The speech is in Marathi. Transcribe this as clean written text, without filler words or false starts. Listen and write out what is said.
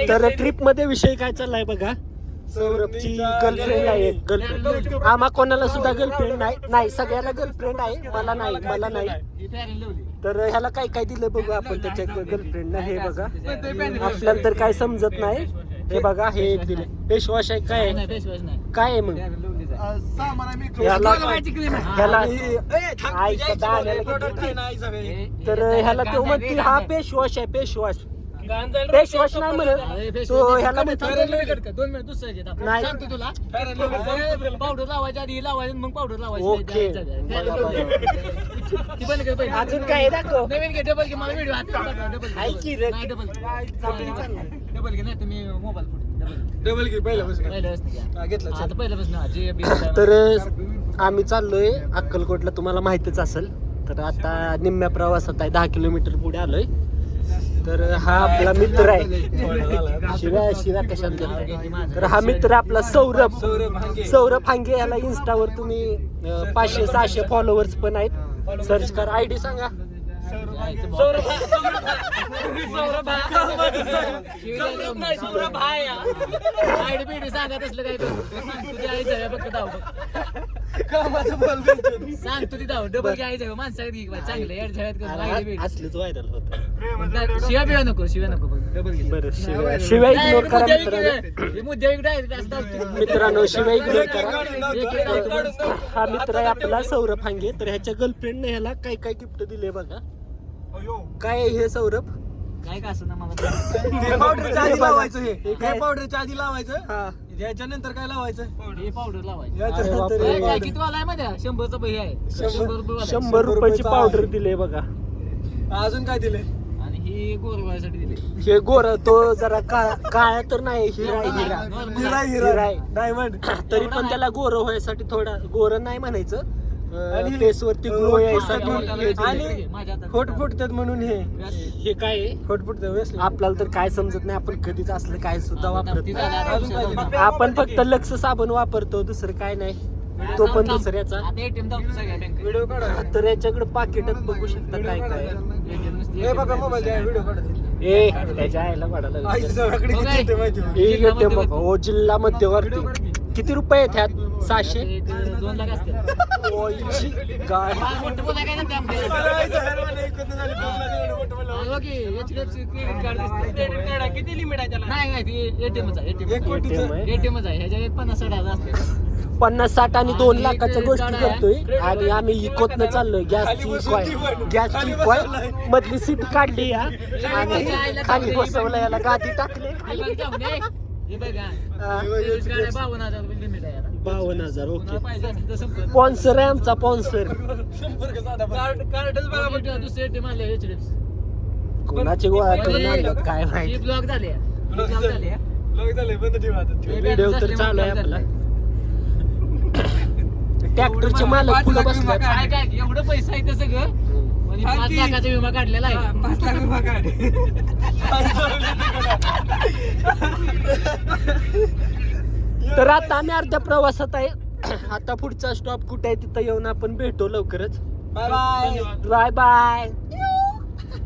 तर ट्रिप मध्ये विषय काय चाललाय बघा. सौरभची गर्लफ्रेंड आहे. गर्लफ्रेंड आम्हा कोणाला सुद्धा गर्लफ्रेंड नाही सगळ्याला गर्लफ्रेंड आहे. मला नाही. तर ह्याला काय काय दिलं बघू आपण त्याच्या गर्लफ्रेंड ना. हे बघा आपल्याला तर काय समजत नाही. हे बघा हे दिले फेसवॉश आहे. काय काय आहे मग तर ह्याला तो म्हणते हा फेसवॉश आहे. फेसवॉश नाही म्हणत तो. ह्याला 2 मिनिट दुसरं नाही सांगतो तुला. पावडर लावायच्या आधी लावायचं मग पावडर लावायचं. ओके अजून काय दाखव. नवीन घे डबल घे. मला व्हिडिओ डबल घे नाही तुम्ही मोबाईल डबल घे पहिल्यापासून. तर आम्ही चाललोय अक्कलकोटला. तुम्हाला माहितच असेल. तर आता निम्म्या प्रवासात आहे. 10 किलोमीटर पुढे आलोय. तर हा आपला मित्र आहे. शिव्या कशात देतो. तर हा मित्र आपला सौरभ हांगे. याला इंस्टावर तुम्ही 500-600 फॉलोअर्स पण आहेत. सर्च करा. आयडी सांगा. सांगतो ती धाव डबल घ्यायचं माणसाला चांगलं असलेच व्हायरल होत. शिव्या नको डबल घे. बरं शिव्या इग्नोर करा मित्रांनो. शिव्या इग्नोर करा. हा मित्र आहे आपला सौरभ हांगे. तर ह्याच्या गर्लफ्रेंडने ह्याला काय काय गिफ्ट दिले बघा. काय हे सौरभ काय का असं ना मला पावडरच्या आधी लावायचं. हे पावडरच्या आधी लावायचं. याच्यानंतर काय लावायचं. हे पावडर लावायचं. किती वाला आहे मध्ये 100चा बही आहे. 100 रुपयाची पावडर दिले बघा. अजून काय दिले. आणि ही गोरवासाठी दिले. हे गोर तो जरा काळा तर नाही. हिरा डायमंड. तरी पण त्याला गोर व्हायसाठी थोडा गोर नाही म्हणायचं. फेस वरती ग्लो यायसाठी आणि फोट फुटतात म्हणून हे काय फोट फुटत. आपल्याला तर काय समजत नाही. आपण कधीच असलं काय सुद्धा वापरत नाही. आपण फक्त लक्स साबण वापरतो. दुसरं काय नाही. तो पण दुसऱ्याचा. तर याच्याकडे पाकिटात बघू शकता काय काय. त्याच्या आईला वाढायला हो. जिल्हा मध्यवर्ती किती रुपये आहेत ह्यात. 600 2 लाख असते. किती लिमिट आहे त्याला. नाही एटीएमच आहे. 50-60 आणि 2 लाखाच्या गोष्टी करतोय. आणि आम्ही इकोतनं चाललोय. गॅसची कॉय मधली सीट काढली या आणि खाली बसवलं. याला गादी टाकली. 52,000 ओके. स्पॉन्सर आहे आमचा. स्पॉन्सर कोणाची गोळा करून आणलं काय माहिती. व्हिडिओ तर चालू आहे आपला. ट्रॅक्टरचे मालक पुढे बसले. एवढं पैसा आहे सगळं. 5 लाखाचा विमा काढलेला आहे. 5 लाख विमा काढ. तर आता आम्ही अर्ध्या प्रवासात आहे. आता पुढचा स्टॉप कुठे आहे तिथं येऊन आपण भेटू लवकरच. Bye bye.